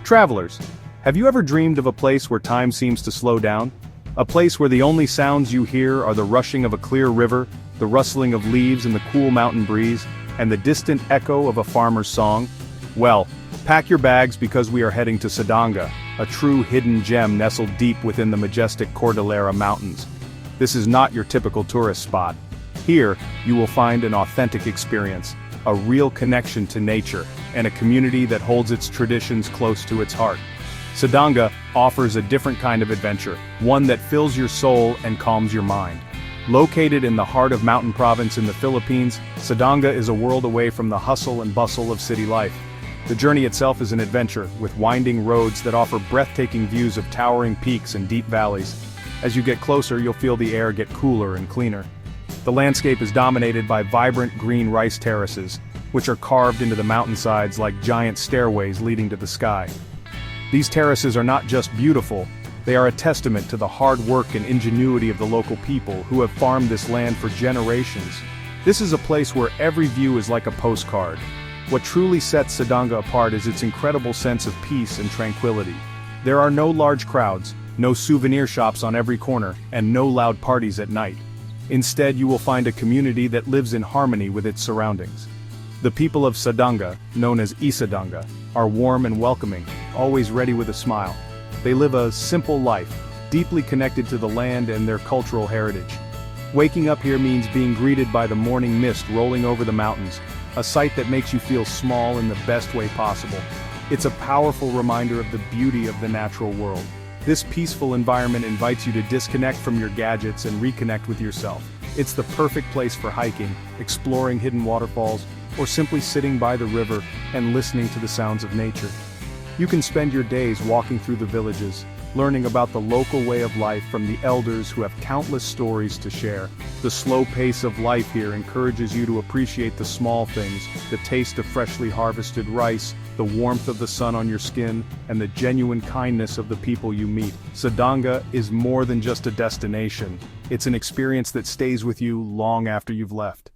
Travelers, have you ever dreamed of a place where time seems to slow down? A place where the only sounds you hear are the rushing of a clear river, the rustling of leaves in the cool mountain breeze, and the distant echo of a farmer's song? Well, pack your bags because we are heading to Sadanga, a true hidden gem nestled deep within the majestic Cordillera mountains. This is not your typical tourist spot. Here, you will find an authentic experience, a real connection to nature, and a community that holds its traditions close to its heart. Sadanga offers a different kind of adventure, one that fills your soul and calms your mind. Located in the heart of Mountain Province in the Philippines, Sadanga is a world away from the hustle and bustle of city life. The journey itself is an adventure, with winding roads that offer breathtaking views of towering peaks and deep valleys. As you get closer, you'll feel the air get cooler and cleaner. The landscape is dominated by vibrant green rice terraces, which are carved into the mountainsides like giant stairways leading to the sky. These terraces are not just beautiful, they are a testament to the hard work and ingenuity of the local people who have farmed this land for generations. This is a place where every view is like a postcard. What truly sets Sadanga apart is its incredible sense of peace and tranquility. There are no large crowds, no souvenir shops on every corner, and no loud parties at night. Instead, you will find a community that lives in harmony with its surroundings. The people of Sadanga, known as Isadanga, are warm and welcoming, always ready with a smile. They live a simple life, deeply connected to the land and their cultural heritage. Waking up here means being greeted by the morning mist rolling over the mountains, a sight that makes you feel small in the best way possible. It's a powerful reminder of the beauty of the natural world. This peaceful environment invites you to disconnect from your gadgets and reconnect with yourself. It's the perfect place for hiking, exploring hidden waterfalls, or simply sitting by the river and listening to the sounds of nature. You can spend your days walking through the villages, learning about the local way of life from the elders who have countless stories to share. The slow pace of life here encourages you to appreciate the small things, the taste of freshly harvested rice, the warmth of the sun on your skin, and the genuine kindness of the people you meet. Sadanga is more than just a destination. It's an experience that stays with you long after you've left.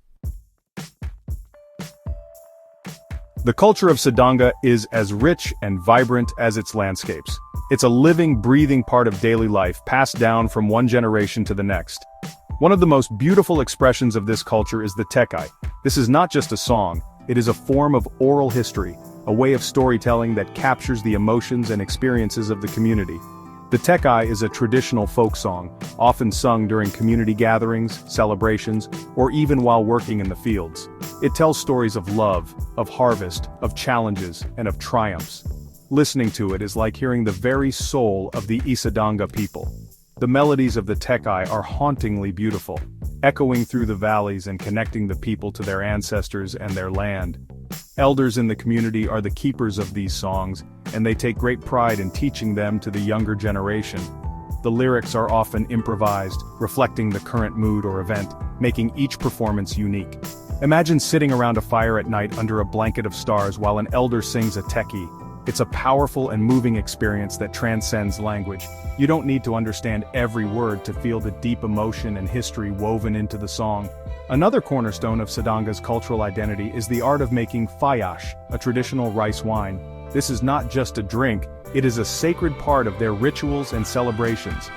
The culture of Sadanga is as rich and vibrant as its landscapes. It's a living, breathing part of daily life, passed down from one generation to the next. One of the most beautiful expressions of this culture is the Tek-ey. This is not just a song, it is a form of oral history, a way of storytelling that captures the emotions and experiences of the community. The Tek-ey is a traditional folk song, often sung during community gatherings, celebrations, or even while working in the fields. It tells stories of love, of harvest, of challenges, and of triumphs. Listening to it is like hearing the very soul of the Isadanga people. The melodies of the Tek-ey are hauntingly beautiful, echoing through the valleys and connecting the people to their ancestors and their land. Elders in the community are the keepers of these songs, and they take great pride in teaching them to the younger generation. The lyrics are often improvised, reflecting the current mood or event, making each performance unique. Imagine sitting around a fire at night under a blanket of stars while an elder sings a Tek-ey. It's a powerful and moving experience that transcends language. You don't need to understand every word to feel the deep emotion and history woven into the song. Another cornerstone of Sadanga's cultural identity is the art of making Fayash, a traditional rice wine. This is not just a drink, it is a sacred part of their rituals and celebrations.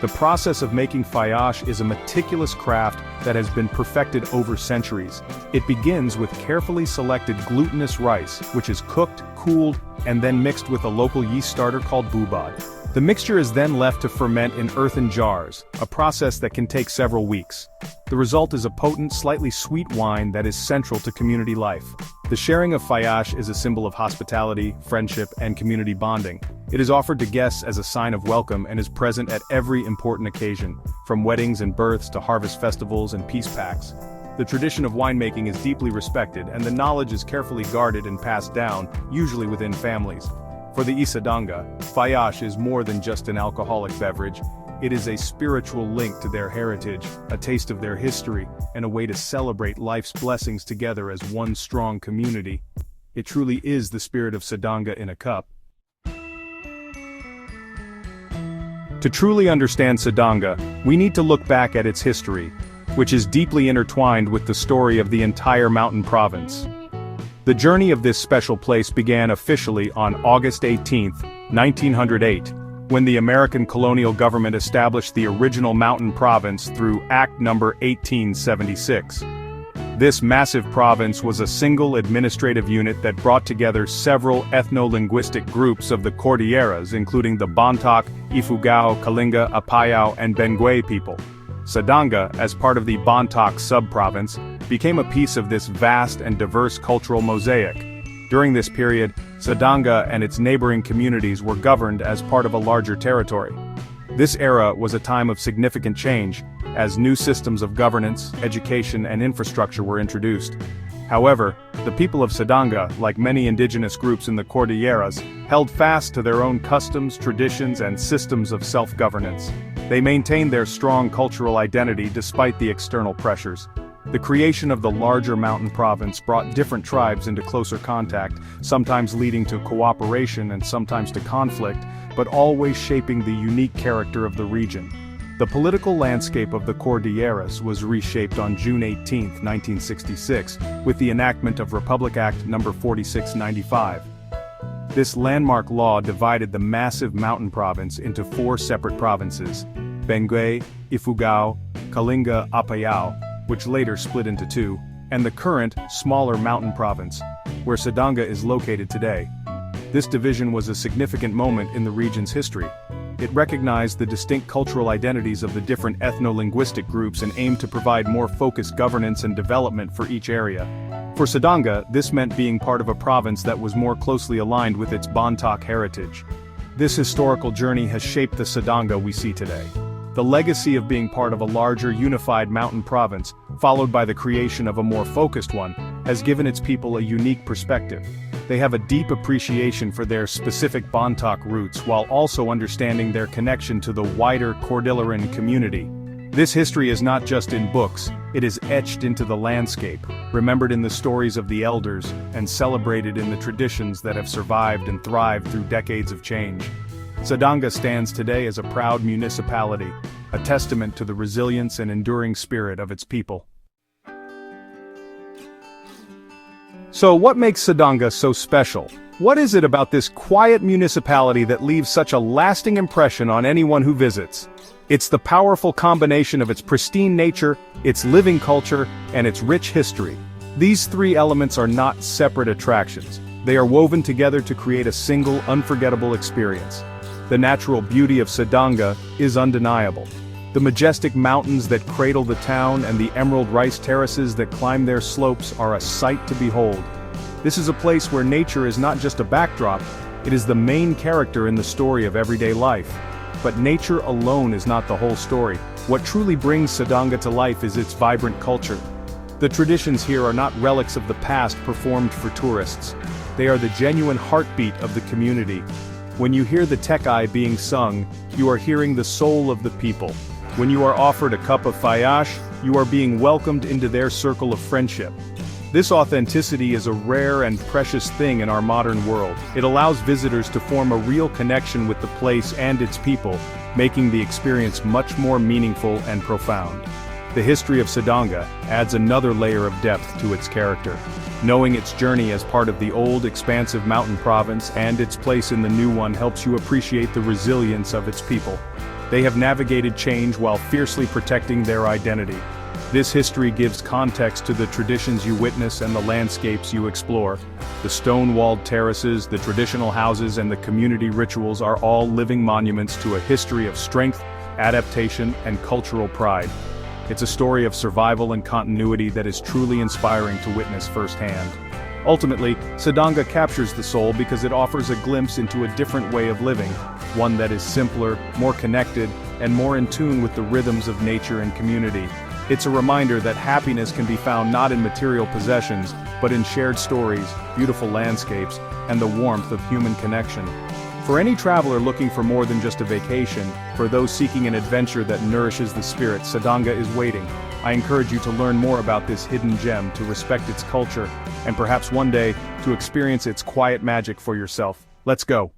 The process of making Fayash is a meticulous craft that has been perfected over centuries. It begins with carefully selected glutinous rice, which is cooked, cooled, and then mixed with a local yeast starter called bubad. The mixture is then left to ferment in earthen jars, a process that can take several weeks. The result is a potent, slightly sweet wine that is central to community life. The sharing of Fayash is a symbol of hospitality, friendship, and community bonding. It is offered to guests as a sign of welcome and is present at every important occasion, from weddings and births to harvest festivals and peace pacts. The tradition of winemaking is deeply respected, and the knowledge is carefully guarded and passed down, usually within families. For the Isadanga, Fayash is more than just an alcoholic beverage. It is a spiritual link to their heritage, a taste of their history, and a way to celebrate life's blessings together as one strong community. It truly is the spirit of Sadanga in a cup. To truly understand Sadanga, we need to look back at its history, which is deeply intertwined with the story of the entire mountain province. The journey of this special place began officially on August 18, 1908, when the American colonial government established the original mountain province through Act No. 1876. This massive province was a single administrative unit that brought together several ethno-linguistic groups of the Cordilleras, including the Bontoc, Ifugao, Kalinga, Apayao, and Benguet people. Sadanga, as part of the Bontoc sub-province, became a piece of this vast and diverse cultural mosaic. During this period, Sadanga and its neighboring communities were governed as part of a larger territory. This era was a time of significant change, as new systems of governance, education, and infrastructure were introduced. However, the people of Sadanga, like many indigenous groups in the Cordilleras, held fast to their own customs, traditions, and systems of self-governance. They maintained their strong cultural identity despite the external pressures. The creation of the larger mountain province brought different tribes into closer contact, sometimes leading to cooperation and sometimes to conflict, but always shaping the unique character of the region. The political landscape of the Cordilleras was reshaped on June 18, 1966, with the enactment of Republic Act No. 4695. This landmark law divided the massive mountain province into 4 separate provinces: Benguet, Ifugao, Kalinga, Apayao, which later split into 2, and the current, smaller mountain province, where Sadanga is located today. This division was a significant moment in the region's history. It recognized the distinct cultural identities of the different ethno-linguistic groups and aimed to provide more focused governance and development for each area. For Sadanga, this meant being part of a province that was more closely aligned with its Bontoc heritage. This historical journey has shaped the Sadanga we see today. The legacy of being part of a larger, unified mountain province, followed by the creation of a more focused one, has given its people a unique perspective. They have a deep appreciation for their specific Bontoc roots while also understanding their connection to the wider Cordilleran community. This history is not just in books, it is etched into the landscape, remembered in the stories of the elders, and celebrated in the traditions that have survived and thrived through decades of change. Sadanga stands today as a proud municipality, a testament to the resilience and enduring spirit of its people. So what makes Sadanga so special? What is it about this quiet municipality that leaves such a lasting impression on anyone who visits? It's the powerful combination of its pristine nature, its living culture, and its rich history. These 3 elements are not separate attractions. They are woven together to create a single, unforgettable experience. The natural beauty of Sadanga is undeniable. The majestic mountains that cradle the town and the emerald rice terraces that climb their slopes are a sight to behold. This is a place where nature is not just a backdrop, it is the main character in the story of everyday life. But nature alone is not the whole story. What truly brings Sadanga to life is its vibrant culture. The traditions here are not relics of the past performed for tourists. They are the genuine heartbeat of the community. When you hear the Tek-ey being sung, you are hearing the soul of the people. When you are offered a cup of Fayash, you are being welcomed into their circle of friendship. This authenticity is a rare and precious thing in our modern world. It allows visitors to form a real connection with the place and its people, making the experience much more meaningful and profound. The history of Sadanga adds another layer of depth to its character. Knowing its journey as part of the old, expansive mountain province and its place in the new one helps you appreciate the resilience of its people. They have navigated change while fiercely protecting their identity. This history gives context to the traditions you witness and the landscapes you explore. The stone-walled terraces, the traditional houses, and the community rituals are all living monuments to a history of strength, adaptation, and cultural pride. It's a story of survival and continuity that is truly inspiring to witness firsthand. Ultimately, Sadanga captures the soul because it offers a glimpse into a different way of living, one that is simpler, more connected, and more in tune with the rhythms of nature and community. It's a reminder that happiness can be found not in material possessions, but in shared stories, beautiful landscapes, and the warmth of human connection. For any traveler looking for more than just a vacation, for those seeking an adventure that nourishes the spirit, Sadanga is waiting. I encourage you to learn more about this hidden gem, to respect its culture, and perhaps one day, to experience its quiet magic for yourself. Let's go.